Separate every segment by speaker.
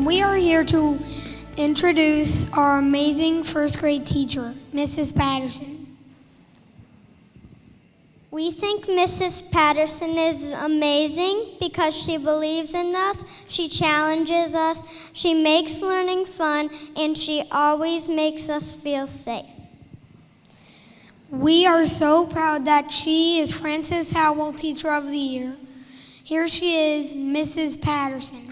Speaker 1: We are here to introduce our amazing first grade teacher, Mrs. Patterson.
Speaker 2: We think Mrs. Patterson is amazing because she believes in us, she challenges us, she makes learning fun, and she always makes us feel safe.
Speaker 1: We are so proud that she is Francis Howell Teacher of the Year. Here she is, Mrs. Patterson.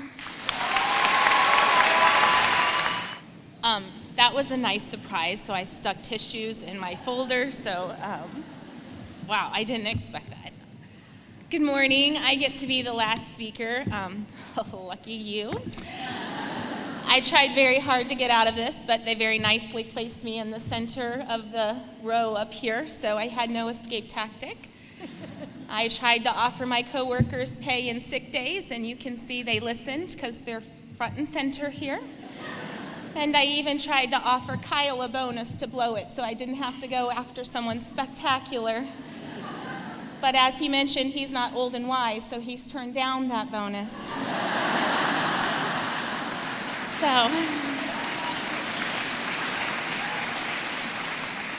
Speaker 3: That was a nice surprise, so I stuck tissues in my folder, so wow, I didn't expect that. Good morning, I get to be the last speaker. Lucky you. I tried very hard to get out of this, but they very nicely placed me in the center of the row up here, so I had no escape tactic. I tried to offer my coworkers pay and sick days, and you can see they listened because they're front and center here. And I even tried to offer Kyle a bonus to blow it so I didn't have to go after someone spectacular. But as he mentioned, he's not old and wise, so he's turned down that bonus. So,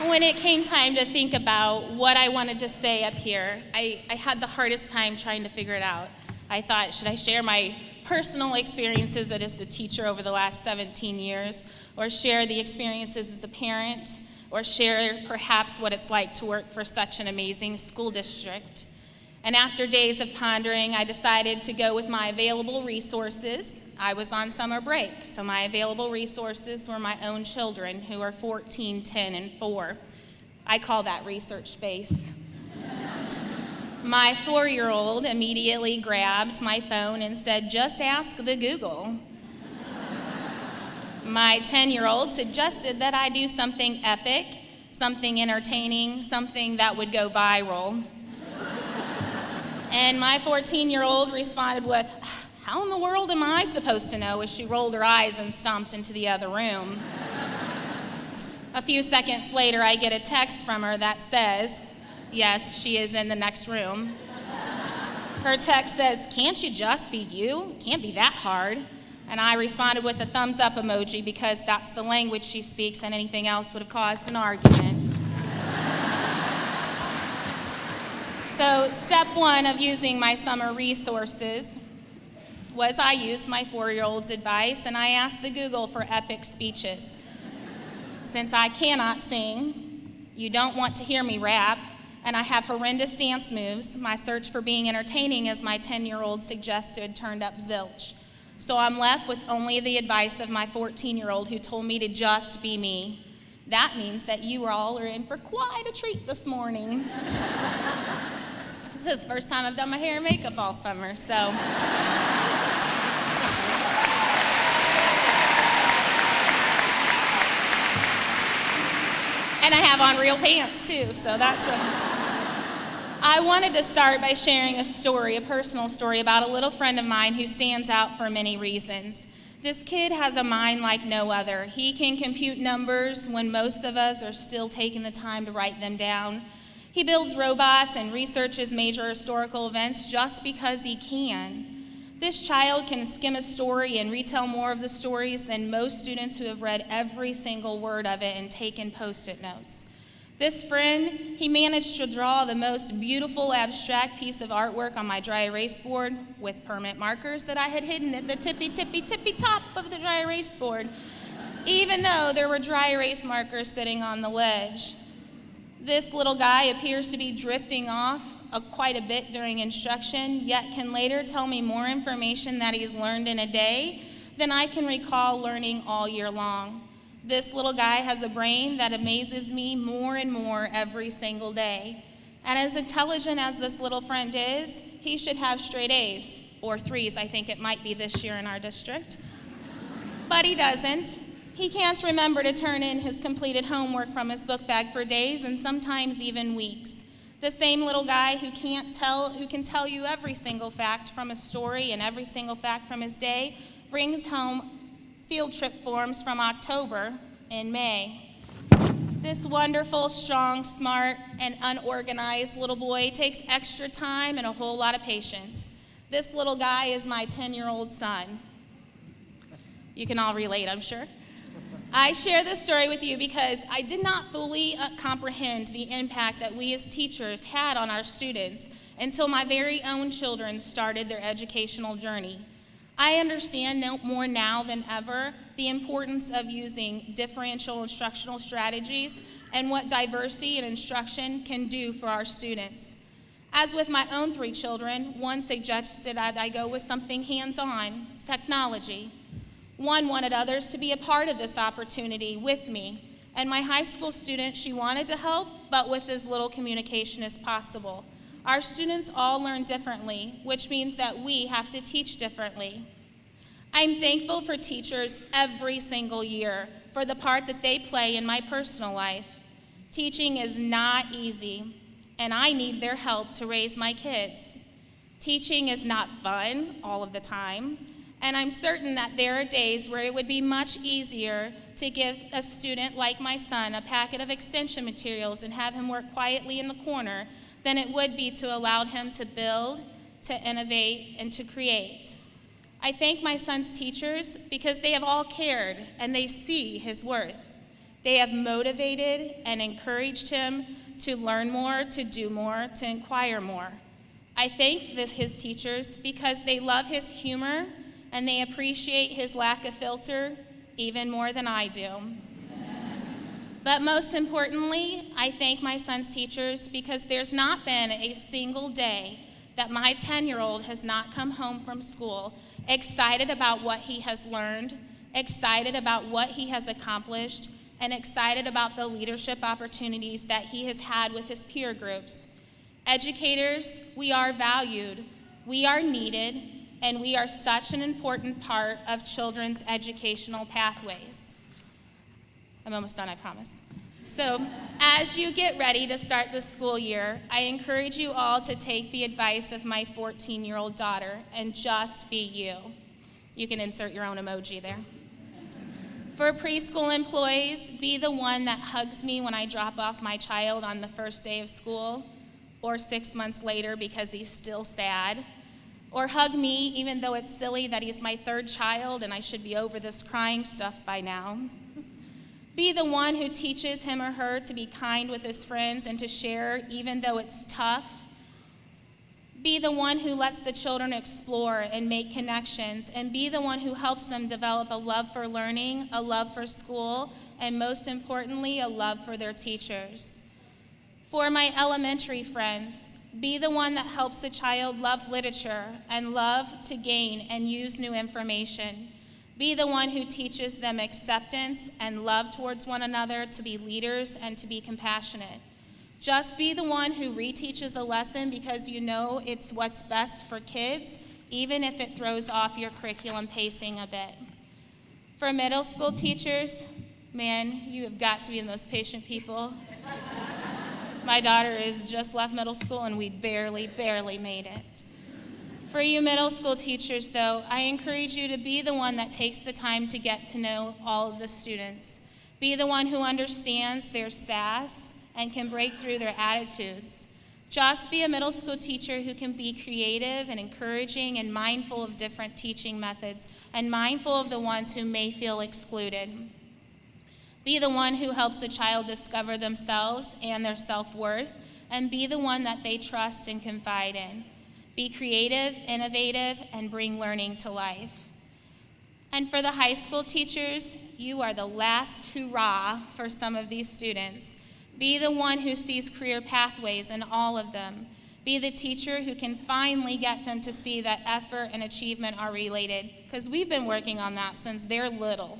Speaker 3: when it came time to think about what I wanted to say up here, I had the hardest time trying to figure it out. I thought, should I share my personal experiences as a teacher over the last 17 years, or share the experiences as a parent, or share perhaps what it's like to work for such an amazing school district? And after days of pondering, I decided to go with my available resources. I was on summer break, so my available resources were my own children, who are 14, 10, and 4. I call that research space. My 4-year-old immediately grabbed my phone and said, "Just ask the Google." My 10-year-old suggested that I do something epic, something entertaining, something that would go viral. And my 14-year-old responded with, "How in the world am I supposed to know?" as she rolled her eyes and stomped into the other room. A few seconds later, I get a text from her that says, yes, she is in the next room. Her text says, "Can't you just be you? Can't be that hard." And I responded with a thumbs up emoji because that's the language she speaks, and anything else would have caused an argument. So step one of using my summer resources was I used my 4-year-old's advice, and I asked the Google for epic speeches. Since I cannot sing, you don't want to hear me rap, and I have horrendous dance moves, my search for being entertaining, as my 10-year-old suggested, turned up zilch. So I'm left with only the advice of my 14-year-old, who told me to just be me. That means that you all are in for quite a treat this morning. This is the first time I've done my hair and makeup all summer, so. And I have on real pants too, so that's I wanted to start by sharing a story, a personal story about a little friend of mine who stands out for many reasons. This kid has a mind like no other. He can compute numbers when most of us are still taking the time to write them down. He builds robots and researches major historical events just because he can. This child can skim a story and retell more of the stories than most students who have read every single word of it and taken Post-it notes. This friend, he managed to draw the most beautiful abstract piece of artwork on my dry erase board with permanent markers that I had hidden at the tippy top of the dry erase board, even though there were dry erase markers sitting on the ledge. This little guy appears to be drifting off quite a bit during instruction, yet can later tell me more information that he's learned in a day than I can recall learning all year long. This little guy has a brain that amazes me more and more every single day. And as intelligent as this little friend is, he should have straight A's, or 3s, I think it might be this year in our district. But he doesn't. He can't remember to turn in his completed homework from his book bag for days and sometimes even weeks. The same little guy who can tell you every single fact from a story and every single fact from his day brings home field trip forms from October in May. This wonderful, strong, smart, and unorganized little boy takes extra time and a whole lot of patience. This little guy is my 10-year-old son. You can all relate, I'm sure. I share this story with you because I did not fully comprehend the impact that we as teachers had on our students until my very own children started their educational journey. I understand more now than ever the importance of using differential instructional strategies and what diversity in instruction can do for our students. As with my own 3 children, one suggested that I go with something hands-on, technology. One wanted others to be a part of this opportunity with me. And my high school student, she wanted to help, but with as little communication as possible. Our students all learn differently, which means that we have to teach differently. I'm thankful for teachers every single year for the part that they play in my personal life. Teaching is not easy, and I need their help to raise my kids. Teaching is not fun all of the time, and I'm certain that there are days where it would be much easier to give a student like my son a packet of extension materials and have him work quietly in the corner than it would be to allow him to build, to innovate, and to create. I thank my son's teachers because they have all cared and they see his worth. They have motivated and encouraged him to learn more, to do more, to inquire more. I thank his teachers because they love his humor and they appreciate his lack of filter even more than I do. But most importantly, I thank my son's teachers because there's not been a single day that my 10-year-old has not come home from school excited about what he has learned, excited about what he has accomplished, and excited about the leadership opportunities that he has had with his peer groups. Educators, we are valued, we are needed, and we are such an important part of children's educational pathways. I'm almost done, I promise. So, as you get ready to start the school year, I encourage you all to take the advice of my 14-year-old daughter and just be you. You can insert your own emoji there. For preschool employees, be the one that hugs me when I drop off my child on the first day of school, or 6 months later because he's still sad. Or hug me even though it's silly that he's my 3rd child and I should be over this crying stuff by now. Be the one who teaches him or her to be kind with his friends and to share even though it's tough. Be the one who lets the children explore and make connections, and be the one who helps them develop a love for learning, a love for school, and most importantly, a love for their teachers. For my elementary friends, be the one that helps the child love literature and love to gain and use new information. Be the one who teaches them acceptance and love towards one another, to be leaders and to be compassionate. Just be the one who reteaches a lesson because you know it's what's best for kids, even if it throws off your curriculum pacing a bit. For middle school teachers, man, you have got to be the most patient people. My daughter has just left middle school and we barely made it. For you middle school teachers, though, I encourage you to be the one that takes the time to get to know all of the students. Be the one who understands their sass and can break through their attitudes. Just be a middle school teacher who can be creative and encouraging and mindful of different teaching methods and mindful of the ones who may feel excluded. Be the one who helps the child discover themselves and their self-worth, and be the one that they trust and confide in. Be creative, innovative, and bring learning to life. And for the high school teachers, you are the last hurrah for some of these students. Be the one who sees career pathways in all of them. Be the teacher who can finally get them to see that effort and achievement are related, because we've been working on that since they're little.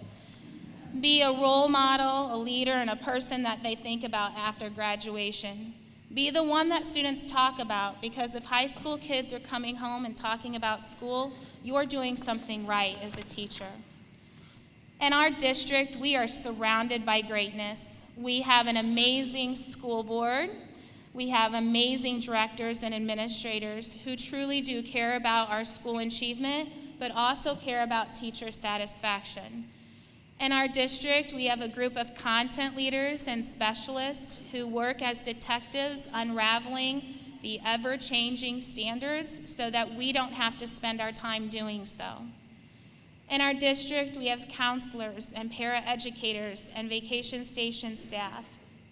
Speaker 3: Be a role model, a leader, and a person that they think about after graduation. Be the one that students talk about, because if high school kids are coming home and talking about school, you're doing something right as a teacher. In our district, we are surrounded by greatness. We have an amazing school board. We have amazing directors and administrators who truly do care about our school achievement, but also care about teacher satisfaction. In our district, we have a group of content leaders and specialists who work as detectives unraveling the ever-changing standards so that we don't have to spend our time doing so. In our district, we have counselors and paraeducators and vacation station staff,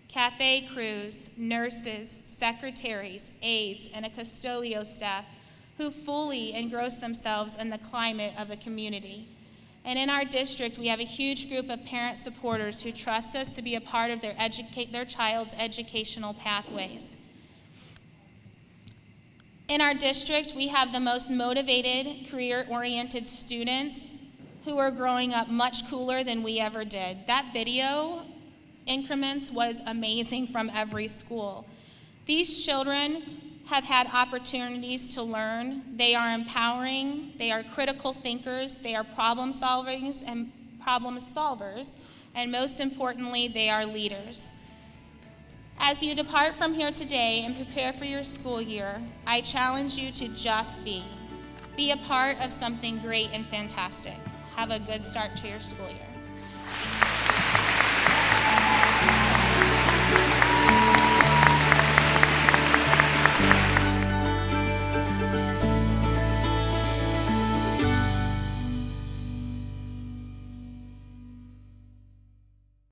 Speaker 3: cafe crews, nurses, secretaries, aides, and a custodial staff who fully engross themselves in the climate of the community. And in our district, we have a huge group of parent supporters who trust us to be a part of their child's educational pathways. In our district, we have the most motivated, career-oriented students who are growing up much cooler than we ever did. That video increments was amazing from every school. These children have had opportunities to learn. They are empowering, they are critical thinkers, they are problem solvers, and most importantly, they are leaders. As you depart from here today and prepare for your school year, I challenge you to just be a part of something great and fantastic. Have a good start to your school year.